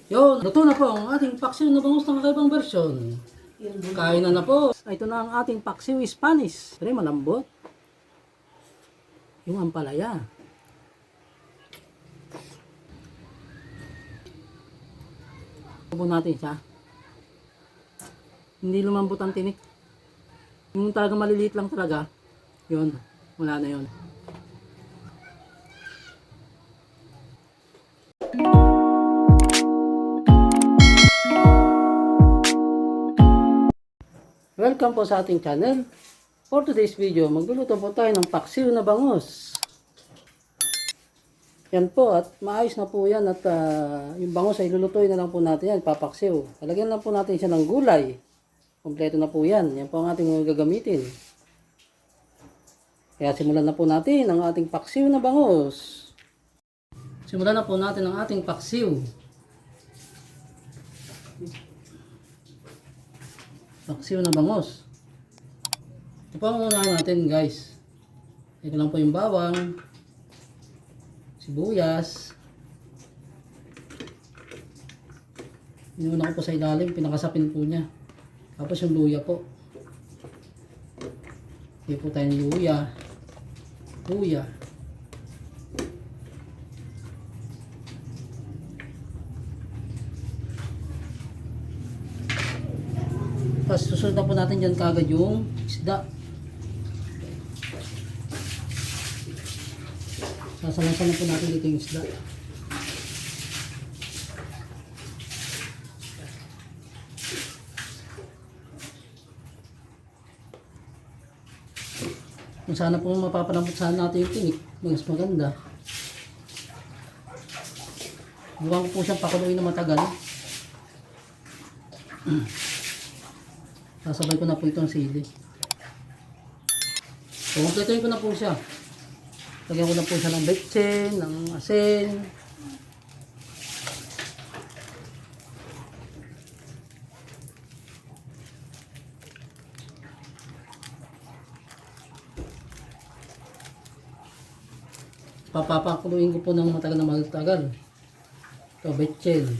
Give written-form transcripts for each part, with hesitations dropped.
Yun, luto na po ang ating paksiw na bangus ng kakaibang version. Kain na po. Ito na ang ating paksiw Spanish. Pero malambot. Yung ampalaya. Tubo natin siya. Hindi lumambot ang tinik. Yung talaga maliliit lang talaga. Yun, wala na yun. Welcome po sa ating channel. For today's video, magluluto po tayo ng paksiw na bangus. Yan po, at maayos na po yan, at yung bangus ay lulutuin na lang po natin yan, papaksiw. Talagyan lang po natin siya ng gulay. Kompleto na po yan. Yan po ang ating gagamitin. Kaya simulan na po natin ang ating paksiw na bangus. Simulan na po natin ang ating paksiw. Paksiw na bangus. Ito po ang unahin natin, guys. Ito lang po yung bawang, sibuyas. Inuna ko po sa ilalim, pinakasapin po niya. Tapos yung luya po. Hindi po tayo ng luya. Luya. Tapos susunod na po natin dyan kagad yung isda. Sasalansan na po natin dito yung isda. Kung sana po mapapalambot natin yung tinik, mas maganda. Buwan ko po siyang pakuluin na matagal. Sasabay ko na po itong sili. So, kumpletuhin ko na po siya. Lagyan ko na po siya ng betsin, ng asin. Papapakuluin ko po ng matagal na matagal. Ito, betsin.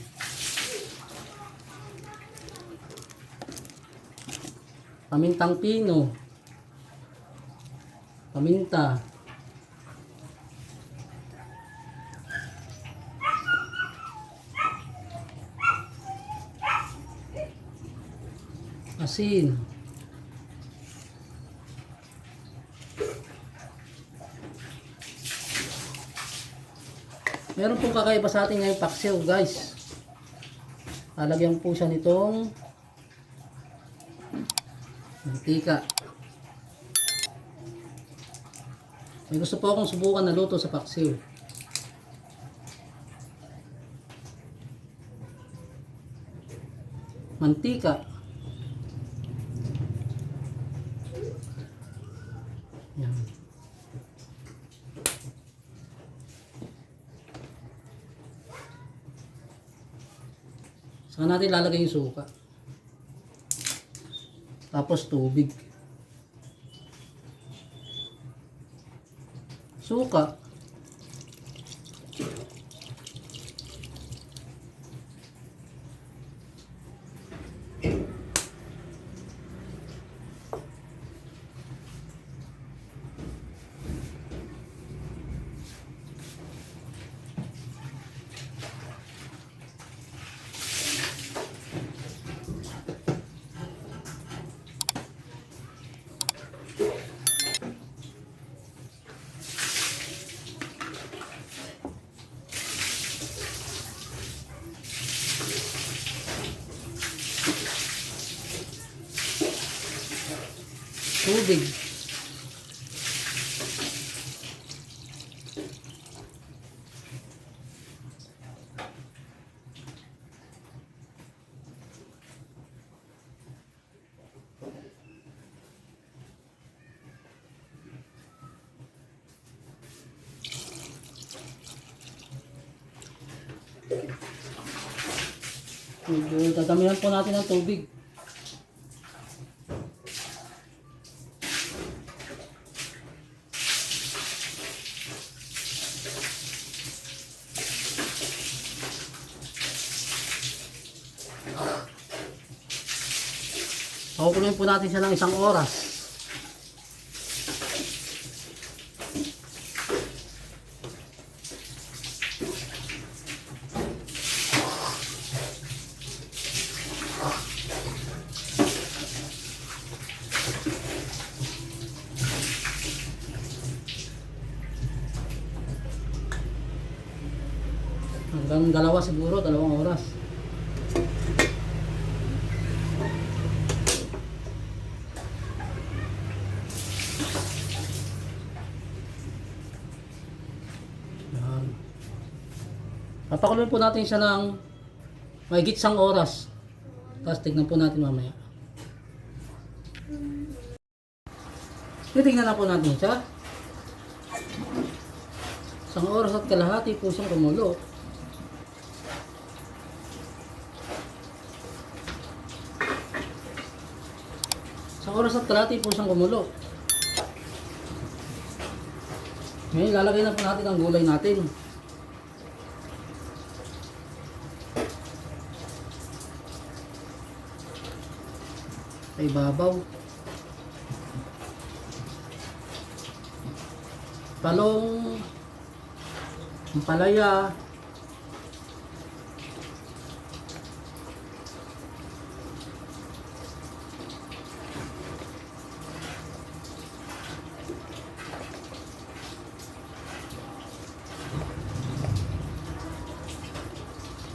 Pamintang pino, paminta, asin, meron pong kakaiba sa ating ngayong paksiw, guys. Lalagyan po siya nitong mantika. May gusto po akong subukan na luto sa paksiw. Mantika. Yan. Saka natin lalagay yung suka. Tapos tubig. Suka. Tubig. Medyo dadamihan po natin ng tubig. Pakukuloyin po natin siya ng 1 oras. Hanggang 2 siguro, 2 oras. Yan. Papakuloyin po natin siya ng mahigit 1 oras. Tapos tignan po natin mamaya. Titignan na po natin siya. 1 oras at kalahati po siyang kumulo. Oras at kalahati po siyang kumulo. Ngayon lalagay na po natin ang gulay natin. Sa ibabaw. Talong, ampalaya,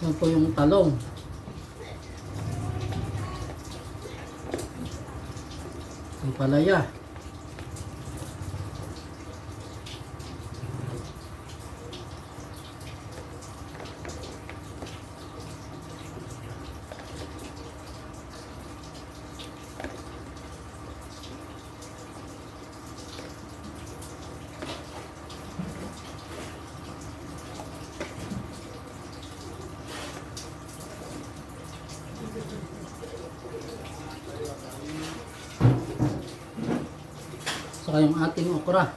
yan po yung talong. Ampalaya. Saka yung ating okra.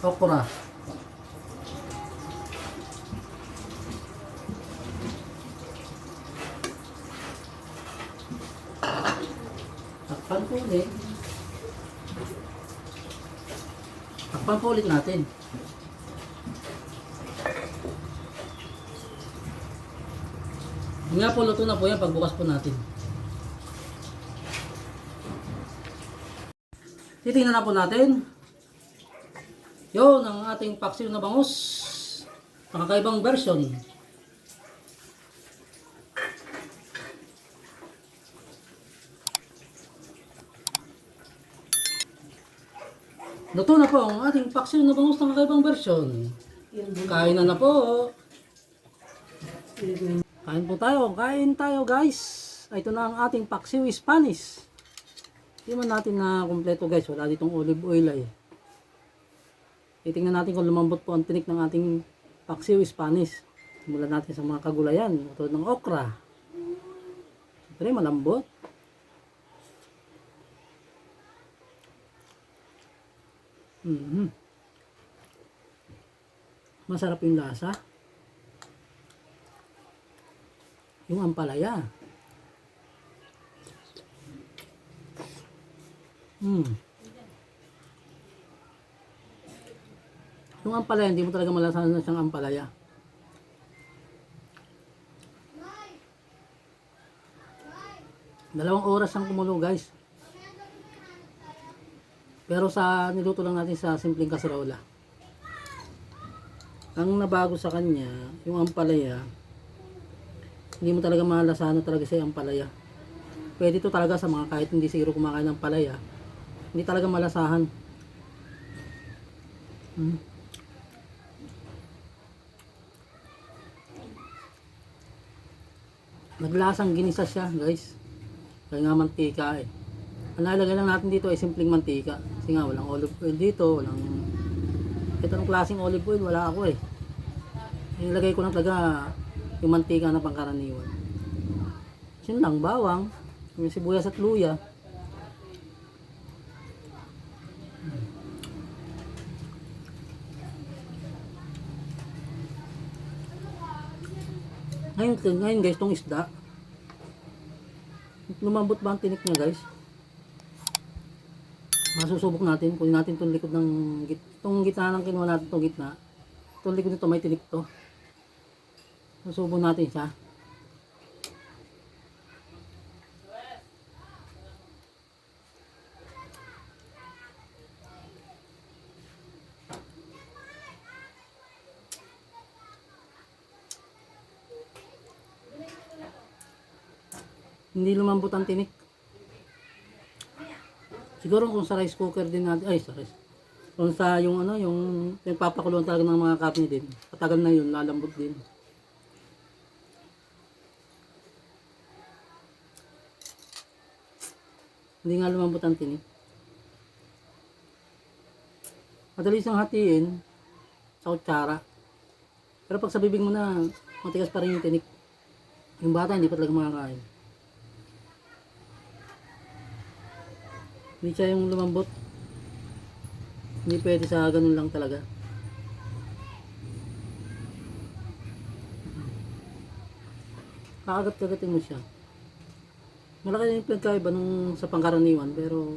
Okra. Takpan po ulit. Takpan po ulit natin. Nga po, luto na po yan pagbukas po natin. Titingnan na po natin. Yun ang ating paksiw na bangus. Nakakaibang version. Luto na po ang ating paksiw na bangus ng kakaibang version. Kain na po. Kain po tayo. Kain tayo guys. Ito na ang ating paksiw Spanish. Hindi man natin na kumpleto guys, wala ditong olive oil ay. Titingnan natin kung lumambot po ang tinik ng ating paksiw Spanish. Simulan natin sa mga kagulayan, tulad ng okra. Siyempre malambot. Masarap yung lasa. Yung ampalaya. Yung ampalaya, hindi mo talaga malasahan na siyang ampalaya. Dalawang oras ang kumulo guys. Pero sa niluto lang natin sa simpleng kaserola. Ang nabago sa kanya, yung ampalaya, hindi mo talaga malasahan na talaga siya yung ampalaya. Pwede ito talaga sa mga kahit hindi siguro kumakain ng palaya. Hindi talaga malasahan. Naglasang ginisa siya guys. Kaya nga mantika eh. Ang nalagay lang natin dito ay simpleng mantika. Kasi nga walang olive oil dito. Walang itong klaseng olive oil wala ako eh. Nilagay ko lang talaga yung mantika na pangkaraniwan. Yun lang, bawang, yung sibuyas at luya. Ngayon guys, tong isda. Lumambot ba ang tinik niya guys? Masusubok natin. Kunin natin itong likod ng itong gitna ng kinuha natin, itong gitna. Itong likod nito may tinik to. Susubok natin siya. Hindi lumambot ang tinik. Siguro kung sa rice cooker din natin, ay sa rice. Kung sa yung ano, yung nagpapakuluan talaga ng mga karne din. Patagal na yun, lalambot din. Hindi nga lumambot ang tinik. Madali siyang hatiin sa kutsara. Pero pag sa bibig mo na, matigas pa rin yung tinik. Yung bata hindi pa talaga makakain. Hindi siya yung lumambot. Hindi pwede sa ganun lang talaga. Kakagat-kagatin mo siya. Malaki na yung pinagkaiba nung sa pangkaraniwan pero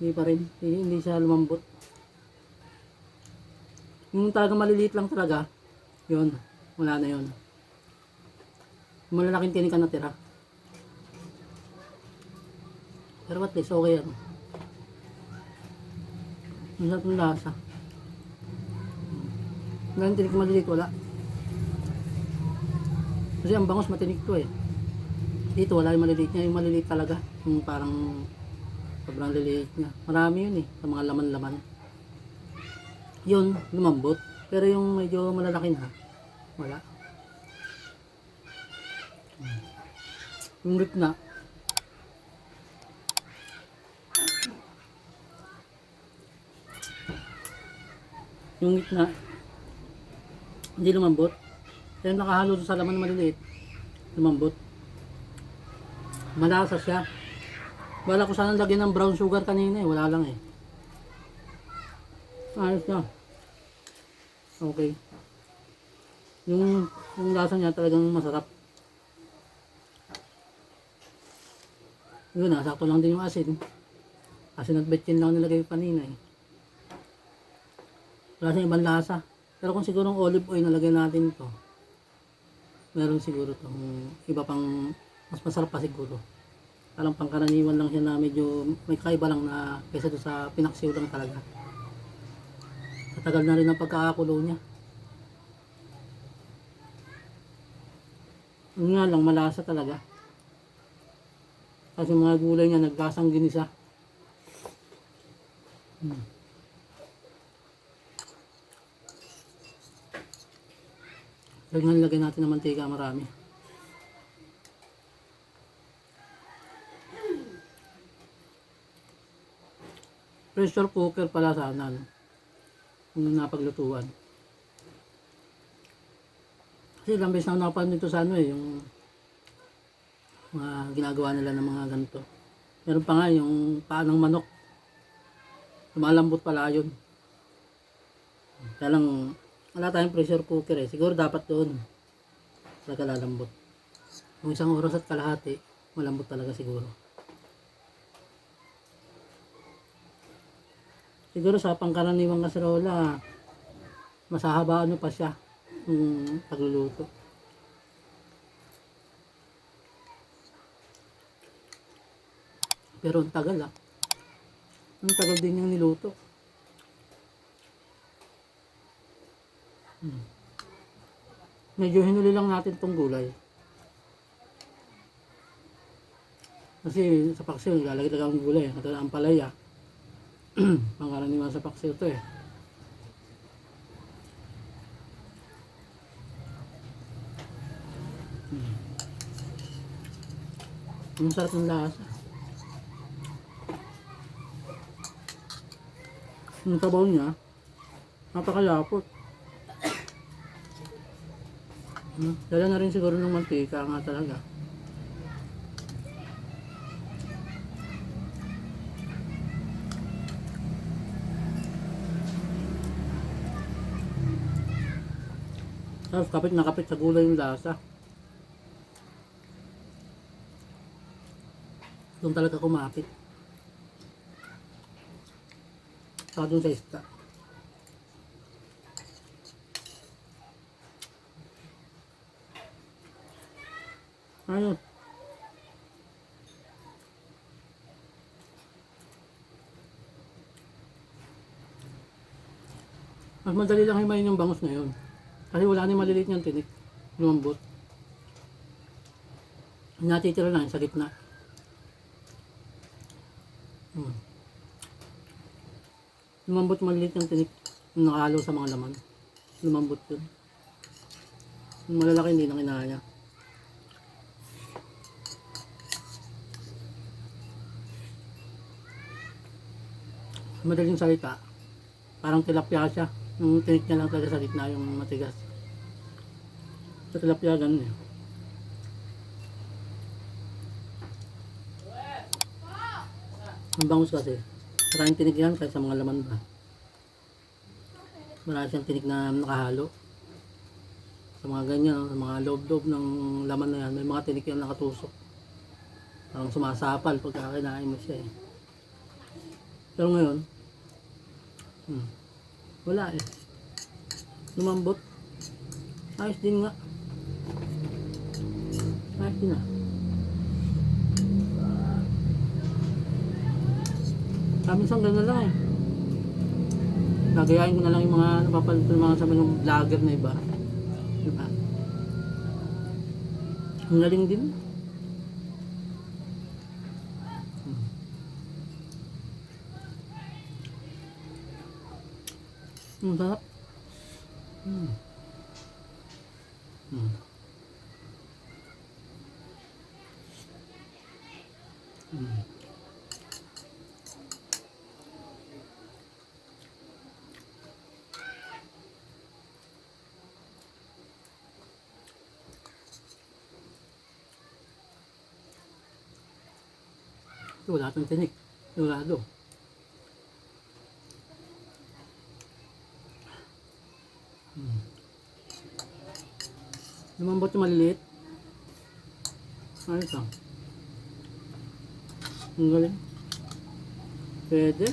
hindi pa rin. Hindi siya lumambot. Yung talaga maliliit lang talaga, yun. Wala na yun. Malalaking tinik na natira. Pero at least okay yan. Masarap ng lasa. Ngayon tinik maliliit wala. Kasi ang bangos matinik to eh. Dito wala yung maliliit niya. Yung maliliit talaga. Yung parang sobrang liliit niya. Marami yun eh. Sa mga laman-laman. Yun, lumambot. Pero yung medyo malalaki na, wala. Yung gitna. Yung gitna, hindi lumambot. Kaya nakahalo sa laman na maliliit, lumambot. Malasa siya. Wala ko sana lagyan ng brown sugar kanina eh, wala lang eh. Ayos na. Okay. Yung lasa niya talagang masarap. Yun, sakto lang din yung asin. Asin at betchin lang nilagay kanina eh. Wala siyang ibang lasa. Pero kung siguro olive oil nalagay natin ito, meron siguro itong iba pang mas masarap pa siguro. Parang pangkaraniwan lang siya na medyo may kaiba lang na kaysa doon sa pinaksiw lang talaga. Matagal na rin ang pagkakakulo niya. Yun nga lang, malasa talaga. Kasi mga gulay niya naglasang ginisa. Lagyan lagay natin ng mantika marami. Pressure cooker pala sana, no? Kung napaglutuan. Kasi ilang beses na napanood nito sa ano eh, yung mga ginagawa nila ng mga ganito. Meron pa nga yung paa ng manok. Lumalambot pala yun. Kaya lang, wala tayong pressure cooker eh. Siguro dapat doon. Talaga lalambot. Kung isang oras at kalahati, malambot talaga siguro. Siguro sa pangkaraniwang kaserola, masahaba ano pa siya yung pagluluto. Pero ang tagal ah. Ang tagal din yung niluto. Medyo hinuli lang natin tong gulay. Kasi sa paksiw, ilalagay lang ang gulay. Katulad ang palaya. Pangkaraniwan sa paksiw ito eh. Ang sarap ng lasa. Yung sabaw niya, napakalapot. Dala na rin siguro ng mantika nga talaga. Tapos kapit na kapit sa gulay yung lasa. Doon talaga kumapit. Saka doon sa isda. Ayun. Mas madali lang himayin yung bangus ngayon. Kasi wala na yung maliliit niyang tinik. Lumambot. Natitira lang sa gitna. Lumambot maliliit yung tinik. Yung nakahalo sa mga laman. Lumambot yun. Yung malalaki hindi na kinaya. Madaling salita. Parang tilapia siya. Yung tinik niya lang talaga sa gitna yung matigas. Sa tilapia ganun eh. Ang bangus kasi, maraming tinik yan kahit sa mga laman ba. Marami siyang tinik na nakahalo. Sa mga ganyan, sa mga loob-loob ng laman na yan, may mga tinik yan nakatusok. Parang sumasapal pagka kinain mo siya eh. Pero ngayon, wala eh. Lumambot. Ayos din nga. Ayos din ah. Minsan gano'n lang eh. Nagayain ko na lang yung mga napapanood ng mga sabi ng vlogger na iba. Diba? Ang galing din. Ang sarap. Wala itong tinik. Sigurado. Lumambot yung maliliit. Ayos lang. Ang galing. Pwede.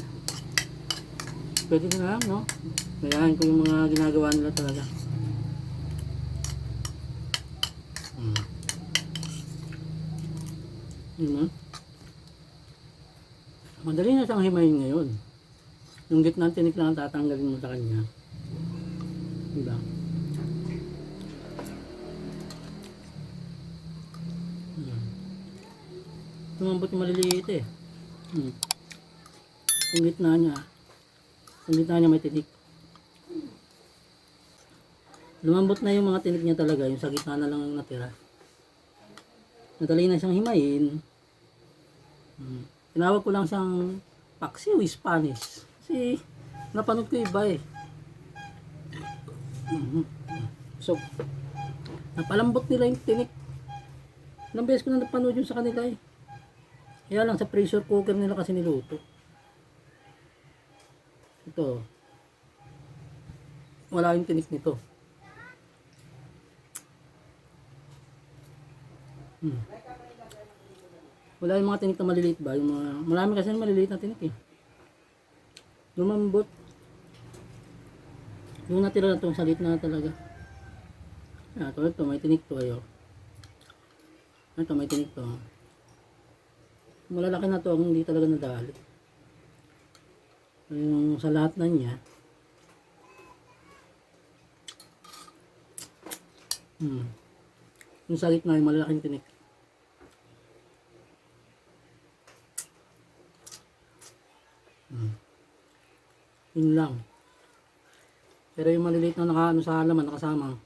Pwede na lang, no? Kayahin ko yung mga ginagawa nila talaga. Diba? Madali na siyang himayin ngayon. Yung gitna ng tinik lang tatanggalin mo sa kanya. Diba? Lumambot yung maliliit eh. Yung gitna niya may tinik. Lumambot na yung mga tinik niya talaga, yung sa gitna na lang ang natira. Madali na siyang himayin. Tinawag ko lang siyang paksiw Spanish. Kasi napanood ko iba eh. So, napalambot nila yung tinik. Ilang beses ko na napanood yung sa kanila eh. Kaya lang sa pressure cooker nila kasi niluto. Ito. Wala yung tinik nito. Wala yung mga tinik na maliliit ba? Yung mga, marami kasi maliliit na tinik eh. Lumambot. Yung natira na itong sa gitna talaga. Ito, may tinik to ayo. Ito, may tinik to. Malalaki na to, hindi talaga nadali. Yung sa lahat na niya. Yung sa gitna, yung malalaking tinik. Yun lang. Pero yung maliliit na nakaano sa halaman, nakasama.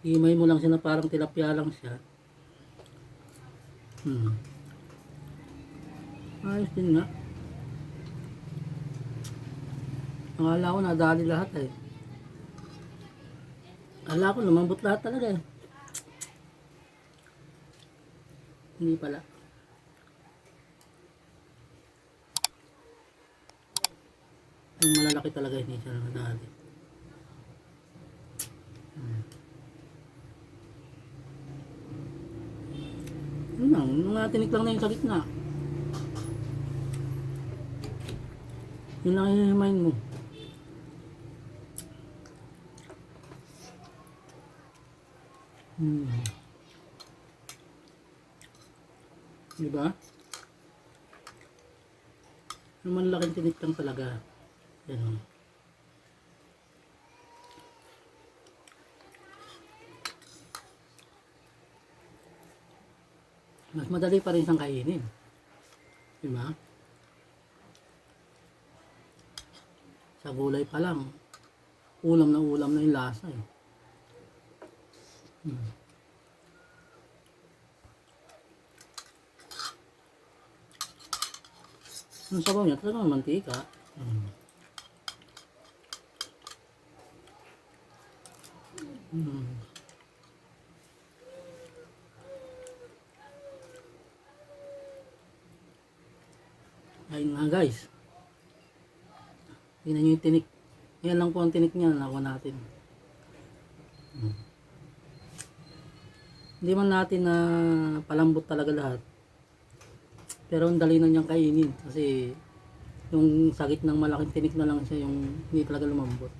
Himay mo lang siya na parang tilapia lang siya. Ayos din nga. Akala ko nadali lahat eh. Akala ko lumambot lahat talaga eh. Hindi pala. Yung malalaki talaga hindi siya nadali. Yun lang, nung natinik lang na yung sa gitna. Yun lang yung himayin mo. Diba? Yung malaking tinik lang talaga. Yan. Mas madali pa rin siyang kainin. Diba? Sa gulay pa lang, ulam na yung lasa eh. Ang sabaw niya talagang mantika. Ayun nga guys. Tingnan nyo yung tinik. Yan lang po ang tinik niya na nakuha natin. Hindi man natin na palambot talaga lahat. Pero ang dali na niyang kainin. Kasi yung sagit ng malaking tinik na lang siya yung hindi talaga lumambot.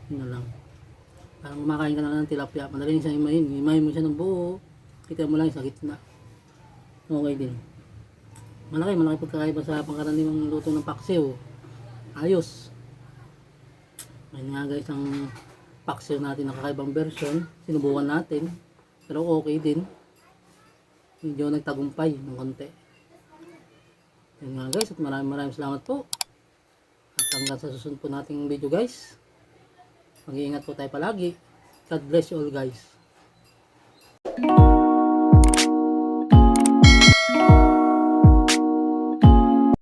Yun na lang. Parang kumakain ka na lang ng tilapia. Madali siya himayin. Himayin mo siya ng buo. Kita mo lang yung sagit na. Okay din. Malaki pagkakaiba sa pangkaraniwang luto ng paksiw. Ayos. Ayun nga guys ang paksiw natin na kakaibang version. Sinubukan natin. Pero okay din. Medyo nagtagumpay ng konti. Ayun nga guys at maraming salamat po. At hanggang sa susunod po nating video guys. Mag-iingat po tayo palagi. God bless you all guys.